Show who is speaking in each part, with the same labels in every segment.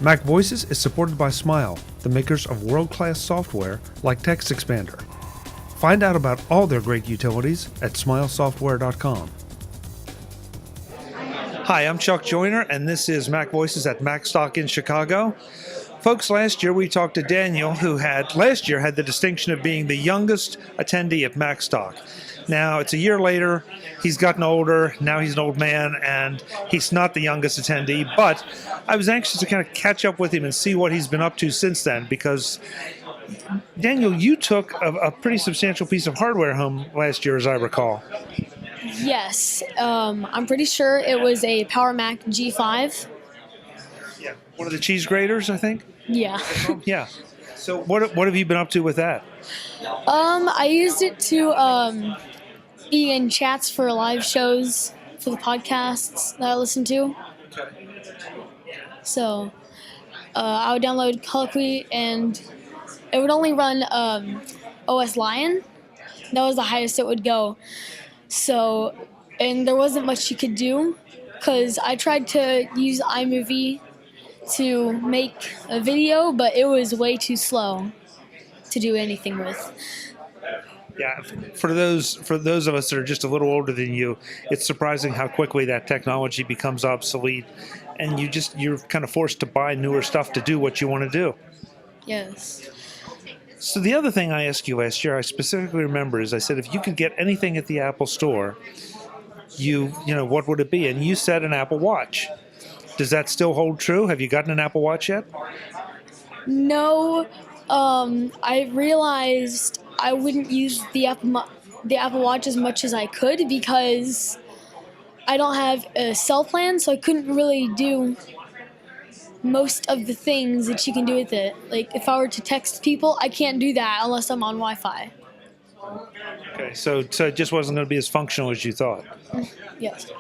Speaker 1: MacVoices is supported by Smile, the makers of world-class software like Text Expander. Find out about all their great utilities at smilesoftware.com. Hi, I'm Chuck Joyner, and this is MacVoices at Macstock in Chicago. Folks, last year we talked to Daniel, who last year had the distinction of being the youngest attendee at Macstock. Now, it's a year later, he's gotten older, now he's an old man, and he's not the youngest attendee, but I was anxious to kind of catch up with him and see what he's been up to since then, because, Daniel, you took a pretty substantial piece of hardware home last year, as I recall.
Speaker 2: Yes, I'm pretty sure it was a Power Mac G5.
Speaker 1: Yeah, one of the cheese graters, I think?
Speaker 2: Yeah.
Speaker 1: Yeah. So what have you been up to with that?
Speaker 2: I used it to be in chats for live shows for the podcasts that I listen to. So I would download Colloquy, and it would only run OS Lion. That was the highest it would go. So, and there wasn't much you could do, because I tried to use iMovie to make a video, but it was way too slow to do anything with.
Speaker 1: Yeah, for those of us that are just a little older than you, it's surprising how quickly that technology becomes obsolete, and you're kind of forced to buy newer stuff to do what you want to do.
Speaker 2: Yes.
Speaker 1: So the other thing I asked you last year, I specifically remember, is I said, if you could get anything at the Apple Store, you know, what would it be? And you said an Apple Watch. Does that still hold true? Have you gotten an Apple Watch yet?
Speaker 2: No, I realized I wouldn't use the Apple Watch as much as I could, because I don't have a cell plan, so I couldn't really do most of the things that you can do with it. Like, if I were to text people, I can't do that unless I'm on Wi-Fi.
Speaker 1: Okay, so it just wasn't going to be as functional as you thought.
Speaker 2: Yes.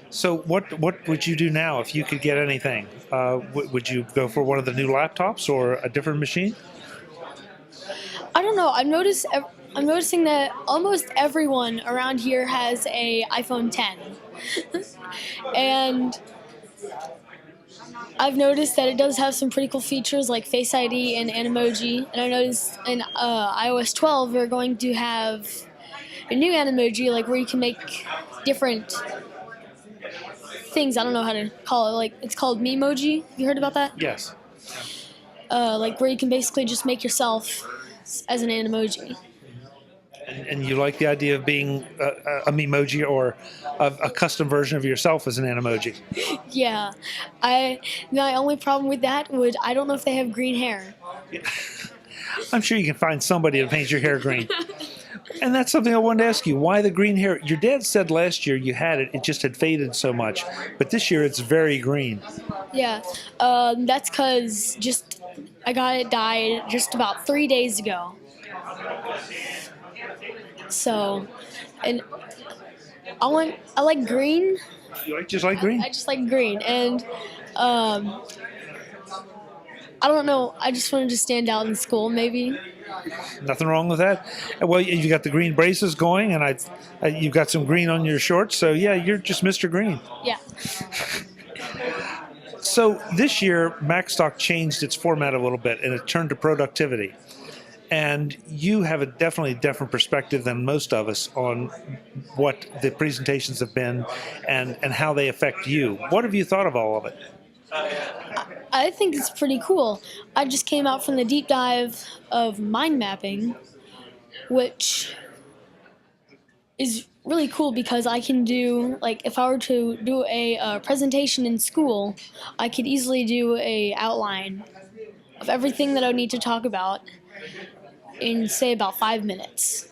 Speaker 1: So what would you do now if you could get anything? Would you go for one of the new laptops or a different machine?
Speaker 2: I don't know. I'm noticing that almost everyone around here has a iPhone 10. And I've noticed that it does have some pretty cool features like Face ID and Animoji. And I noticed in iOS 12 we're going to have a new Animoji, like where you can make different things. I don't know how to call it. Like, it's called Memoji. Have you heard about that?
Speaker 1: Yes.
Speaker 2: Like, where you can basically just make yourself as an Animoji.
Speaker 1: And you like the idea of being a Memoji, or a custom version of yourself as an Animoji?
Speaker 2: Yeah. My only problem with that I don't know if they have green hair.
Speaker 1: I'm sure you can find somebody to paint your hair green. And that's something I wanted to ask you. Why the green hair? Your dad said last year you had it just had faded so much. But this year it's very green.
Speaker 2: Yeah. That's because I got it dyed just about 3 days ago. So, and I like green.
Speaker 1: You just like green?
Speaker 2: I just like green. And I don't know. I just wanted to stand out in school, maybe.
Speaker 1: Nothing wrong with that. Well, you got the green braces going, and you've got some green on your shorts. So yeah, you're just Mr. Green.
Speaker 2: Yeah.
Speaker 1: So this year, Macstock changed its format a little bit, and it turned to productivity. And you have a definitely different perspective than most of us on what the presentations have been and how they affect you. What have you thought of all of it?
Speaker 2: I think it's pretty cool. I just came out from the deep dive of mind mapping, which is really cool because I can do, like, if I were to do a presentation in school, I could easily do a outline of everything that I would need to talk about in, say, about 5 minutes.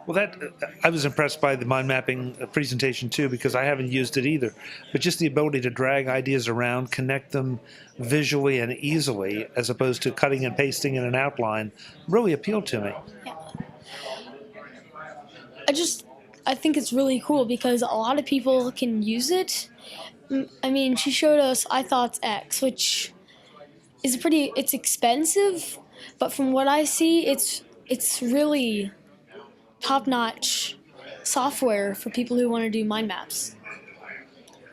Speaker 1: Well, I was impressed by the mind mapping presentation too, because I haven't used it either. But just the ability to drag ideas around, connect them visually and easily, as opposed to cutting and pasting in an outline, really appealed to me.
Speaker 2: Yeah. I think it's really cool because a lot of people can use it. I mean, she showed us iThoughts X, which is it's expensive, but from what I see, it's really top-notch software for people who want to do mind maps.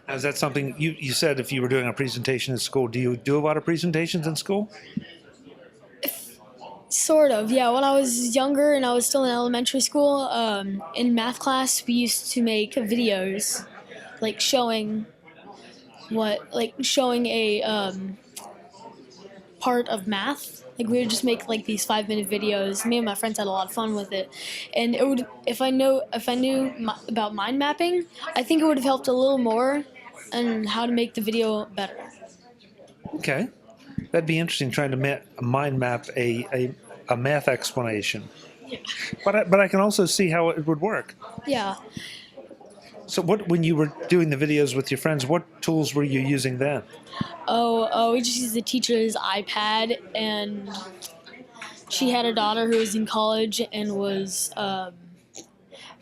Speaker 1: Now, is that something you said if you were doing a presentation in school? Do you do a lot of presentations in school?
Speaker 2: Sort of, yeah. When I was younger and I was still in elementary school, in math class, we used to make videos, like showing a part of math. Like we would just make like these 5-minute videos. Me and my friends had a lot of fun with it, and it would if I knew about mind mapping, I think it would have helped a little more, and how to make the video better.
Speaker 1: Okay, that'd be interesting trying to mind map a math explanation.
Speaker 2: Yeah.
Speaker 1: But I can also see how it would work.
Speaker 2: Yeah.
Speaker 1: So when you were doing the videos with your friends, what tools were you using then?
Speaker 2: We just used the teacher's iPad, and she had a daughter who was in college and was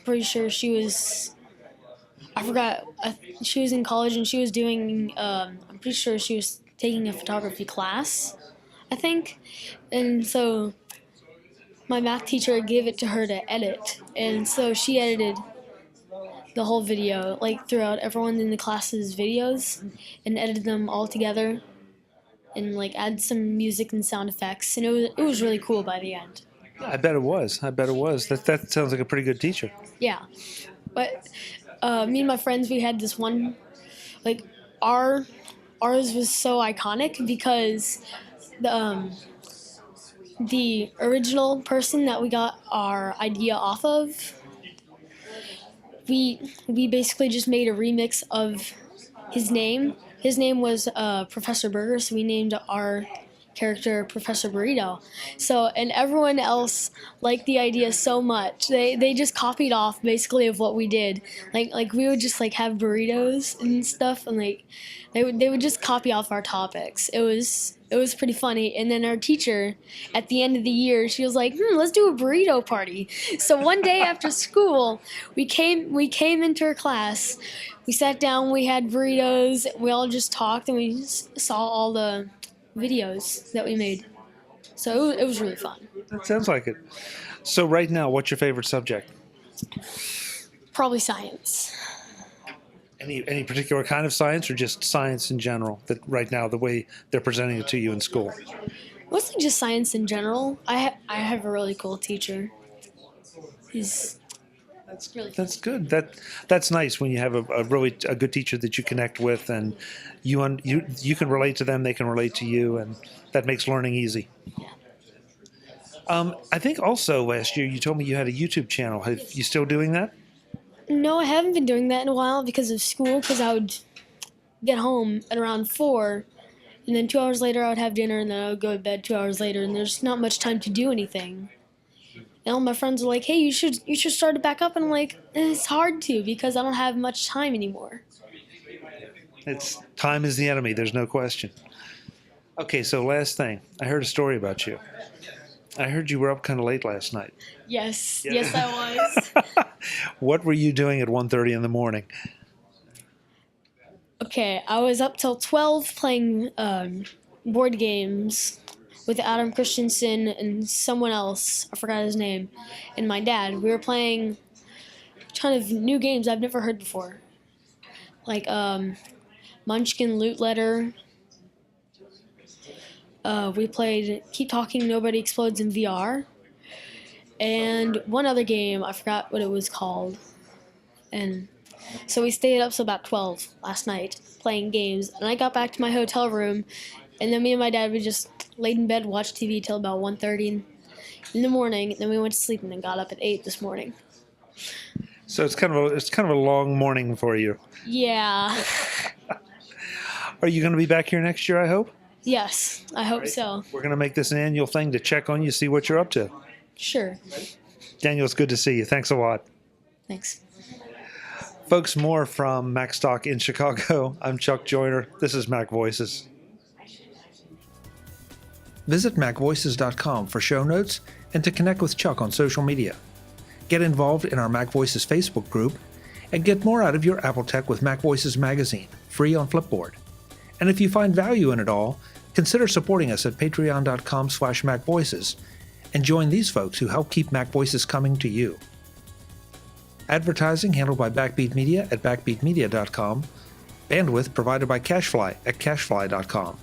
Speaker 2: pretty sure she was. I forgot. She was in college and she was doing. I'm pretty sure she was taking a photography class, I think, and so my math teacher gave it to her to edit, and so she edited the whole video, like throughout everyone in the class's videos, and edited them all together, and like add some music and sound effects, and it was really cool by the end.
Speaker 1: I bet it was. That sounds like a pretty good teacher.
Speaker 2: Yeah, but me and my friends, we had this one, like ours was so iconic because the original person that we got our idea off of, we basically just made a remix of his name. His name was Professor Burger, so we named our character Professor Burrito. So, and everyone else liked the idea so much. They just copied off basically of what we did. Like we would just like have burritos and stuff, and like they would just copy off our topics. It was pretty funny. And then our teacher, at the end of the year, she was like, let's do a burrito party. So one day after school, we came into her class. We sat down, we had burritos, we all just talked, and we saw all the videos that we made. So it was really fun.
Speaker 1: That sounds like it. So right now, what's your favorite subject?
Speaker 2: Probably science.
Speaker 1: Any particular kind of science, or just science in general? That right now, the way they're presenting it to you in school.
Speaker 2: Mostly just science in general. I have a really cool teacher. That's really fun.
Speaker 1: That's good. That's nice when you have a really good teacher that you connect with, and you can relate to them, they can relate to you, and that makes learning easy.
Speaker 2: Yeah.
Speaker 1: I think also last year you told me you had a YouTube channel. Are you still doing that?
Speaker 2: No, I haven't been doing that in a while because of school, because I would get home at around 4, and then 2 hours later I would have dinner, and then I would go to bed 2 hours later, and there's not much time to do anything. And all my friends were like, hey, you should start it back up, and I'm like, it's hard to because I don't have much time anymore.
Speaker 1: Time is the enemy, there's no question. Okay, so last thing. I heard a story about you. I heard you were up kind of late last night.
Speaker 2: Yes,
Speaker 1: Yeah.
Speaker 2: yes I was.
Speaker 1: What were you doing at 1:30 in the morning?
Speaker 2: Okay, I was up till 12 playing board games with Adam Christensen and someone else. I forgot his name. And my dad. We were playing a ton of new games I've never heard before. Like Munchkin Loot Letter. We played Keep Talking, Nobody Explodes in VR. And one other game, I forgot what it was called. And so we stayed up till about 12 last night playing games. And I got back to my hotel room, and then me and my dad, we just laid in bed, watched TV till about 1:30 in the morning. And then we went to sleep and then got up at 8 this morning.
Speaker 1: So it's kind of a long morning for you.
Speaker 2: Yeah.
Speaker 1: Are you going to be back here next year, I hope?
Speaker 2: Yes, I hope so.
Speaker 1: We're going to make this an annual thing to check on you, see what you're up to.
Speaker 2: Sure.
Speaker 1: Daniel, it's good to see you. Thanks a lot.
Speaker 2: Thanks.
Speaker 1: Folks, more from Macstock in Chicago. I'm Chuck Joyner. This is MacVoices. Visit MacVoices.com for show notes and to connect with Chuck on social media. Get involved in our MacVoices Facebook group and get more out of your Apple Tech with MacVoices magazine, free on Flipboard. And if you find value in it all, consider supporting us at patreon.com/MacVoices and join these folks who help keep MacVoices coming to you. Advertising handled by Backbeat Media at backbeatmedia.com. Bandwidth provided by CacheFly at cachefly.com.